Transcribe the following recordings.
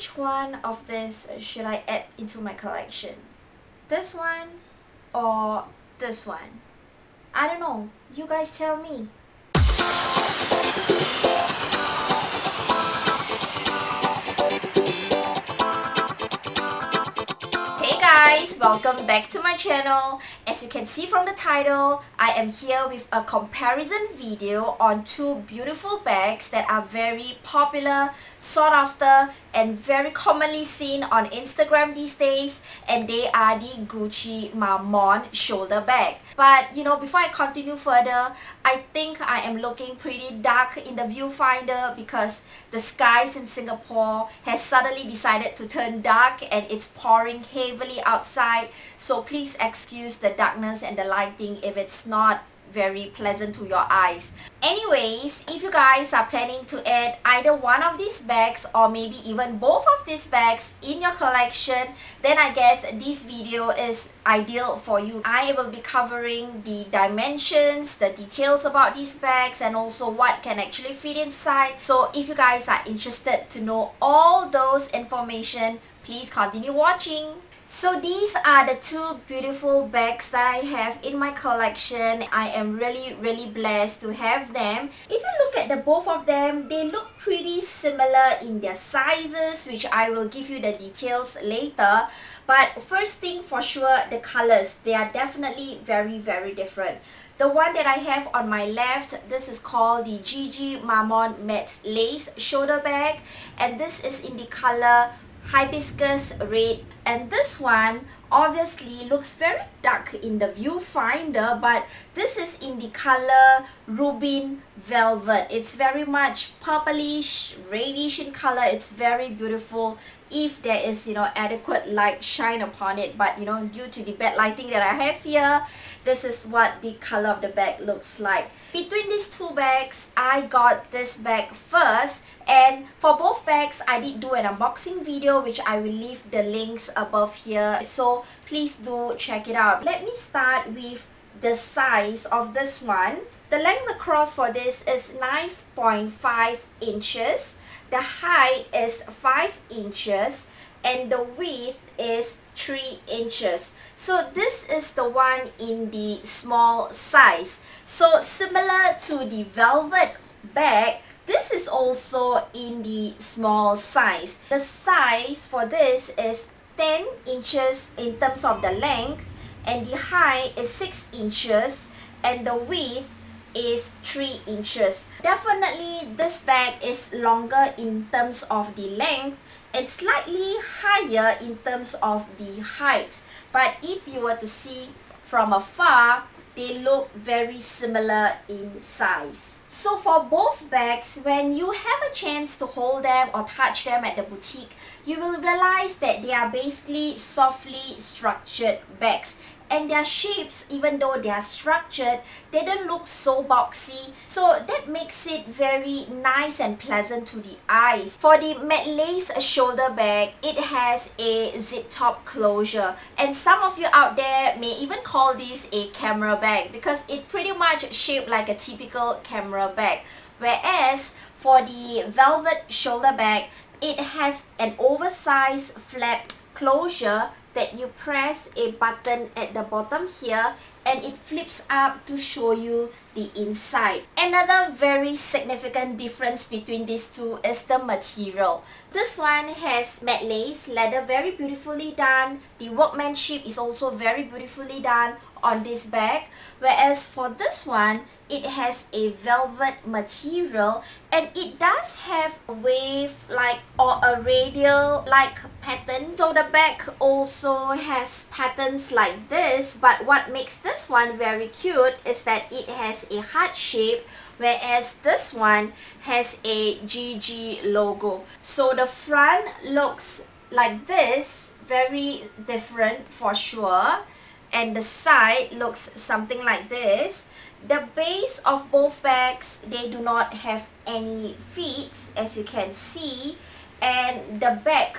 which one of this should I add into my collection? This one or this one? I don't know. You guys tell me. Hey guys, welcome back to my channel. As you can see from the title, I am here with a comparison video on two beautiful bags that are very popular, sought after, and very commonly seen on Instagram these days, and they are the Gucci Marmont Shoulder Bag. But you know, before I continue further, I think I am looking pretty dark in the viewfinder because the skies in Singapore has suddenly decided to turn dark and it's pouring heavily outside, so please excuse the darkness and the lighting if it's not very pleasant to your eyes. Anyways, if you guys are planning to add either one of these bags or maybe even both of these bags in your collection, then I guess this video is ideal for you. I will be covering the dimensions, the details about these bags, and also what can actually fit inside. So if you guys are interested to know all those information, please continue watching. So these are the two beautiful bags that I have in my collection. I am really blessed to have them. If you look at the both of them, they look pretty similar in their sizes, which I will give you the details later. But first thing for sure, the colors, they are definitely very different. The one that I have on my left, this is called the GG Marmont Matelasse Shoulder Bag, and this is in the color hibiscus red, and this one obviously looks very dark in the viewfinder, but this is in the color Rubin Velvet. It's very much purplish, reddish in color. It's very beautiful if there is, you know, adequate light shine upon it, but you know, due to the bad lighting that I have here, this is what the color of the bag looks like. Between these two bags, I got this bag first, and for both bags I did do an unboxing video which I will leave the links above here, so please do check it out. Let me start with the size of this one. The length across for this is 9.5 inches. The height is 5 inches and the width is 3 inches. So this is the one in the small size. So similar to the velvet bag, this is also in the small size. The size for this is 10 inches in terms of the length, and the height is 6 inches and the width is 3 inches. Definitely this bag is longer in terms of the length and slightly higher in terms of the height, but if you were to see from afar, they look very similar in size. So for both bags, when you have a chance to hold them or touch them at the boutique, you will realize that they are basically softly structured bags. And their shapes, even though they are structured, they don't look so boxy. So that makes it very nice and pleasant to the eyes. For the Matelasse shoulder bag, it has a zip top closure. And some of you out there may even call this a camera bag because it pretty much shaped like a typical camera bag. Whereas for the velvet shoulder bag, it has an oversized flap closure that you press a button at the bottom here and it flips up to show you the inside. Another very significant difference between these two is the material. This one has Matelasse leather, very beautifully done. The workmanship is also very beautifully done on this bag, whereas for this one, it has a velvet material and it does have a wave like or a radial like pattern. So the bag also has patterns like this, but what makes this one very cute is that it has a heart shape, whereas this one has a GG logo. So the front looks like this, very different for sure, and the side looks something like this. The base of both bags, they do not have any feet, as you can see, and the back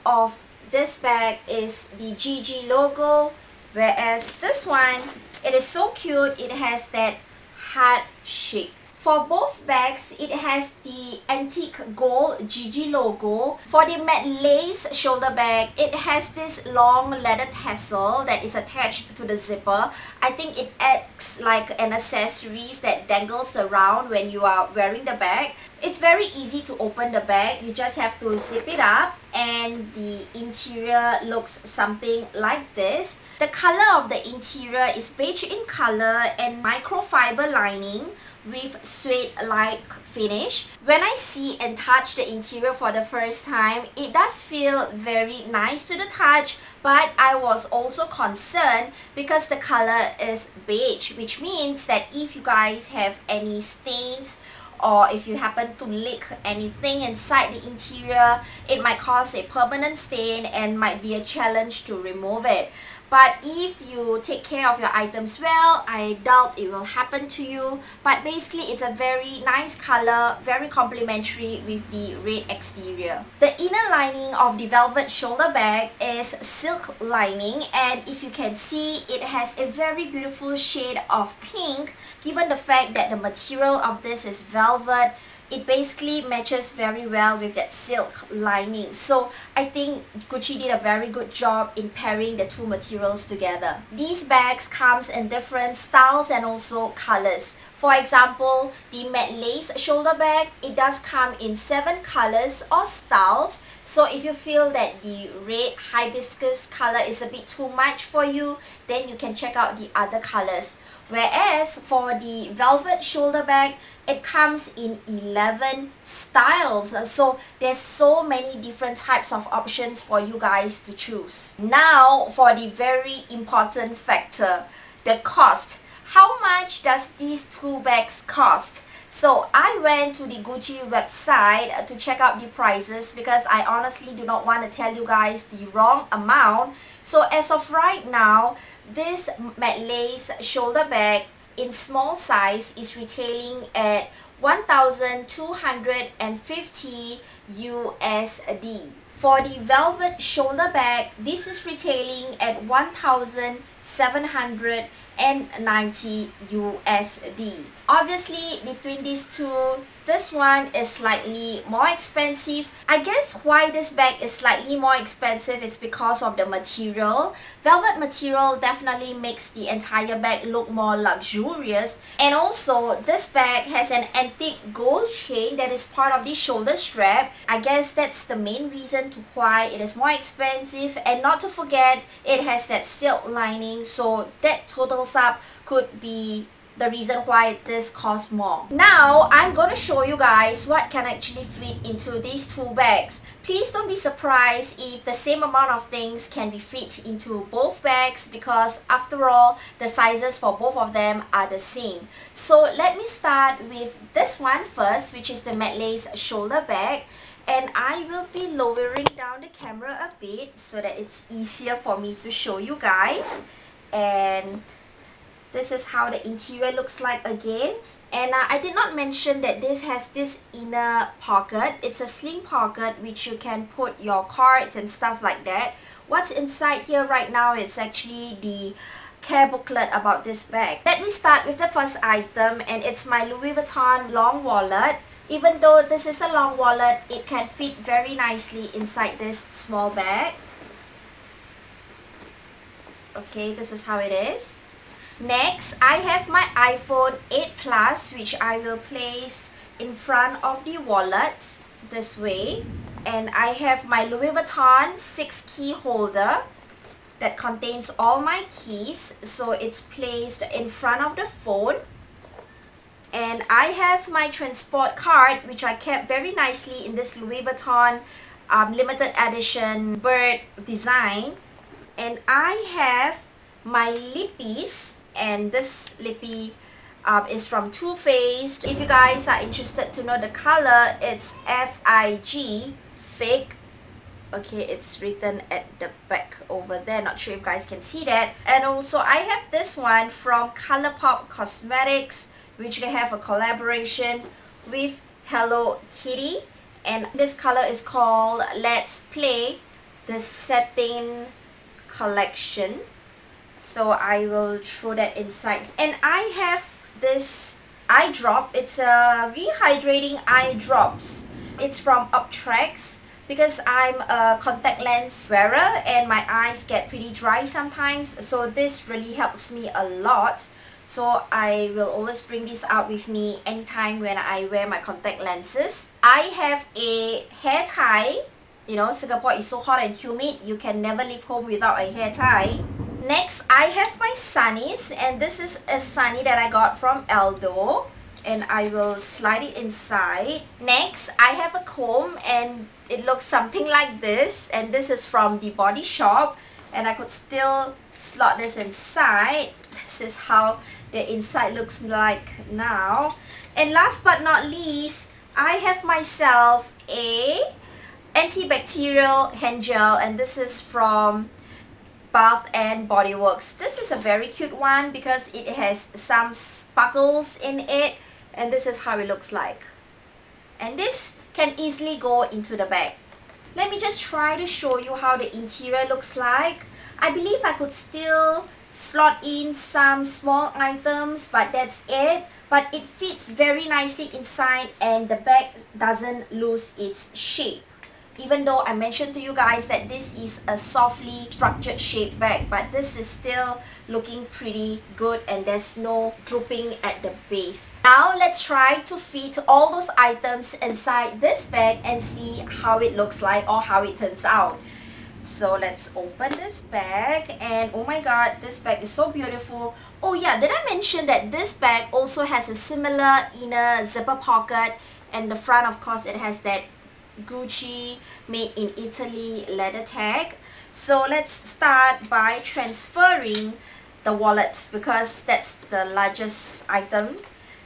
of this bag is the GG logo, whereas this one, it is so cute, it has that heart shape. For both bags, it has the antique gold GG logo. For the Matelasse shoulder bag, it has this long leather tassel that is attached to the zipper. I think it acts like an accessories that dangles around when you are wearing the bag. It's very easy to open the bag. You just have to zip it up and the interior looks something like this. The color of the interior is beige in color and microfiber lining with suede-like finish. When I see and touch the interior for the first time, it does feel very nice to the touch, but I was also concerned because the color is beige, which means that if you guys have any stains or if you happen to lick anything inside the interior, it might cause a permanent stain and might be a challenge to remove it. But if you take care of your items well, I doubt it will happen to you. But basically, it's a very nice color, very complementary with the red exterior. The inner lining of the velvet shoulder bag is silk lining, and if you can see, it has a very beautiful shade of pink. Given the fact that the material of this is velvet, it basically matches very well with that silk lining. So I think Gucci did a very good job in pairing the two materials together. These bags comes in different styles and also colors. For example, the Matelasse shoulder bag, it does come in 7 colors or styles. So if you feel that the red hibiscus color is a bit too much for you, then you can check out the other colors. Whereas for the velvet shoulder bag, it comes in 11 styles. So there's so many different types of options for you guys to choose. Now for the very important factor, the cost. How much does these two bags cost? So I went to the Gucci website to check out the prices because I honestly do not want to tell you guys the wrong amount. So as of right now, this Matelasse shoulder bag in small size is retailing at 1,250 USD. For the velvet shoulder bag, this is retailing at 1,790 USD. Obviously, between these two, this one is slightly more expensive. I guess why this bag is slightly more expensive is because of the material. Velvet material definitely makes the entire bag look more luxurious. And also, this bag has an antique gold chain that is part of the shoulder strap. I guess that's the main reason to why it is more expensive. And not to forget, it has that silk lining, so that totals up could be the reason why this costs more. Now, I'm going to show you guys what can actually fit into these two bags. Please don't be surprised if the same amount of things can be fit into both bags because after all, the sizes for both of them are the same. So let me start with this one first, which is the Matelasse shoulder bag. And I will be lowering down the camera a bit so that it's easier for me to show you guys. And this is how the interior looks like again. And I did not mention that this has this inner pocket. It's a sling pocket which you can put your cards and stuff like that. What's inside here right now is actually the care booklet about this bag. Let me start with the first item, and it's my Louis Vuitton long wallet. Even though this is a long wallet, it can fit very nicely inside this small bag. Okay, this is how it is. Next, I have my iPhone 8 Plus, which I will place in front of the wallet this way. And I have my Louis Vuitton 6-key holder that contains all my keys. So it's placed in front of the phone. And I have my transport card, which I kept very nicely in this Louis Vuitton limited edition bird design. And I have my lippies. And this lippy is from Too Faced. If you guys are interested to know the color, it's FIG, Fig. Okay, it's written at the back over there. Not sure if you guys can see that. And also, I have this one from ColourPop Cosmetics, which they have a collaboration with Hello Kitty. And this color is called Let's Play, the Satin Collection. So I will throw that inside. And I have this eye drop. It's a rehydrating eye drops. It's from Optrex because I'm a contact lens wearer and my eyes get pretty dry sometimes, so this really helps me a lot. So I will always bring this out with me anytime when I wear my contact lenses. I have a hair tie. You know, Singapore is so hot and humid, you can never leave home without a hair tie. Next, I have my sunnies, and this is a sunnie that I got from Aldo, and I will slide it inside. Next, I have a comb, and it looks something like this, and this is from the Body Shop, and I could still slot this inside. This is how the inside looks like now. And last but not least, I have myself a Antibacterial Hand Gel, and this is from Bath and Body Works. This is a very cute one because it has some sparkles in it, and this is how it looks like. And this can easily go into the bag. Let me just try to show you how the interior looks like. I believe I could still slot in some small items, but that's it. But it fits very nicely inside and the bag doesn't lose its shape. Even though I mentioned to you guys that this is a softly structured shape bag, but this is still looking pretty good and there's no drooping at the base. Now let's try to fit all those items inside this bag and see how it looks like or how it turns out. So let's open this bag, and oh my god, this bag is so beautiful. Oh yeah, did I mention that this bag also has a similar inner zipper pocket, and the front, of course, it has that Gucci made in Italy leather tag. So let's start by transferring the wallet because that's the largest item.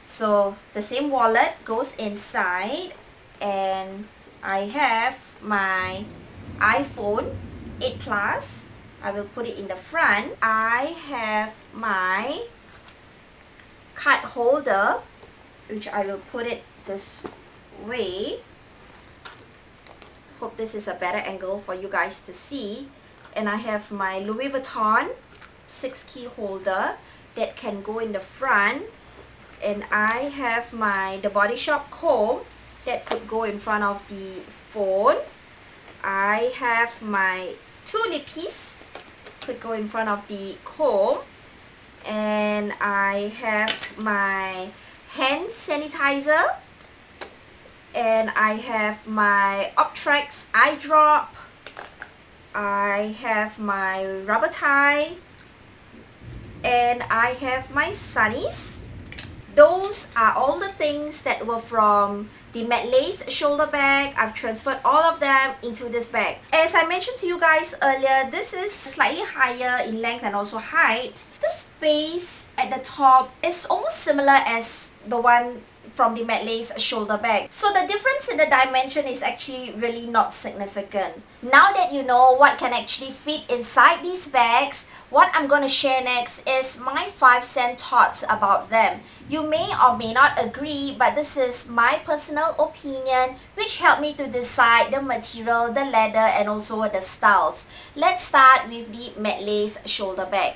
So the same wallet goes inside, and I have my iPhone 8 Plus. I will put it in the front. I have my card holder, which I will put it this way. Hope this is a better angle for you guys to see. And I have my Louis Vuitton 6-key holder that can go in the front. And I have the Body Shop comb that could go in front of the phone. I have my 2 lippies, could go in front of the comb. And I have my hand sanitizer. And I have my Optrex eye drop. I have my rubber tie. And I have my sunnies. Those are all the things that were from the Matelasse shoulder bag. I've transferred all of them into this bag. As I mentioned to you guys earlier, this is slightly higher in length and also height. The space at the top is almost similar as the one from the Matelasse shoulder bag. So the difference in the dimension is actually really not significant. Now that you know what can actually fit inside these bags, what I'm going to share next is my 5-cent thoughts about them. You may or may not agree, but this is my personal opinion which helped me to decide the material, the leather, and also the styles. Let's start with the Matelasse shoulder bag.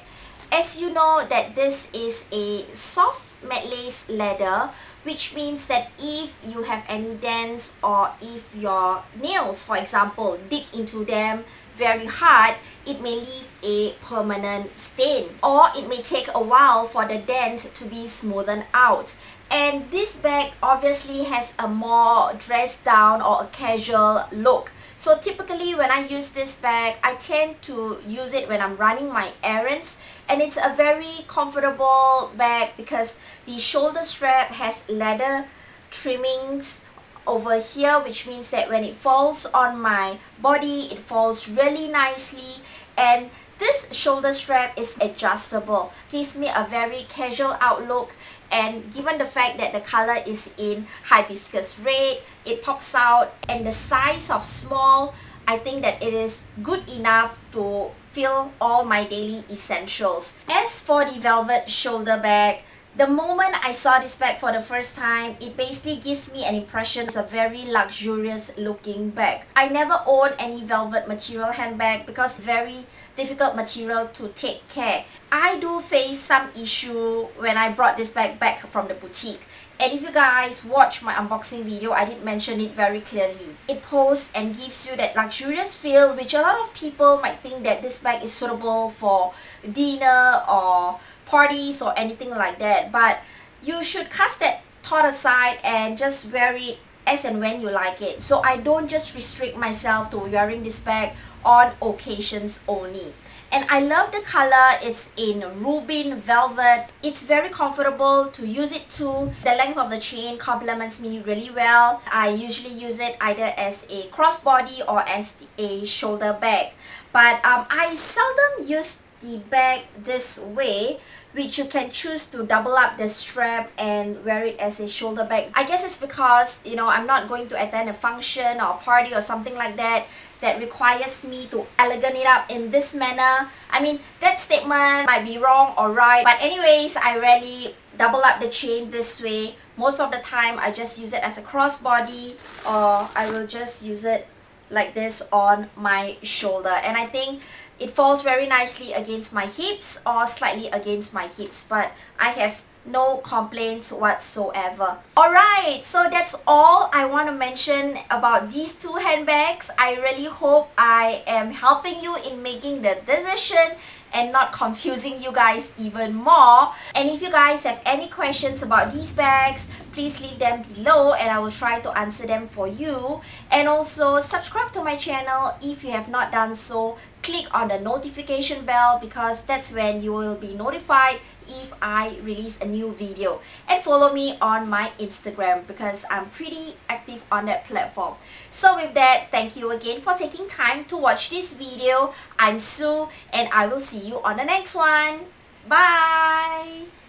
As you know that this is a soft Matelasse leather, which means that if you have any dents or if your nails, for example, dig into them very hard, it may leave a permanent stain, or it may take a while for the dent to be smoothened out. And this bag obviously has a more dressed down or a casual look. So typically when I use this bag, I tend to use it when I'm running my errands, and it's a very comfortable bag because the shoulder strap has leather trimmings over here, which means that when it falls on my body, it falls really nicely. And this shoulder strap is adjustable, gives me a very casual outlook. And given the fact that the color is in hibiscus red, it pops out, and the size of small, I think that it is good enough to fill all my daily essentials. As for the velvet shoulder bag, The moment I saw this bag for the first time, it basically gives me an impression it's a very luxurious looking bag. I never own any velvet material handbag because it's very difficult material to take care. I do face some issue when I brought this bag back from the boutique. And if you guys watch my unboxing video, I did mention it very clearly. It posts and gives you that luxurious feel, which a lot of people might think that this bag is suitable for dinner or parties or anything like that. But you should cast that thought aside and just wear it as and when you like it. So I don't just restrict myself to wearing this bag on occasions only. And I love the color. It's in ruby velvet. It's very comfortable to use it too. The length of the chain complements me really well. I usually use it either as a crossbody or as a shoulder bag. But I seldom use the bag this way, which you can choose to double up the strap and wear it as a shoulder bag. I guess it's because, you know, I'm not going to attend a function or party or something like that that requires me to elegant it up in this manner. I mean, that statement might be wrong or right, but anyways, I rarely double up the chain this way. Most of the time, I just use it as a crossbody, or I will just use it like this on my shoulder. And I think it falls very nicely against my hips or slightly against my hips, but I have no complaints whatsoever. Alright, so that's all I want to mention about these two handbags. I really hope I am helping you in making the decision and not confusing you guys even more. And if you guys have any questions about these bags, please leave them below and I will try to answer them for you. And also subscribe to my channel if you have not done so. Click on the notification bell because that's when you will be notified if I release a new video. And follow me on my Instagram because I'm pretty active on that platform. So with that, thank you again for taking time to watch this video. I'm Sue and I will see you on the next one. Bye!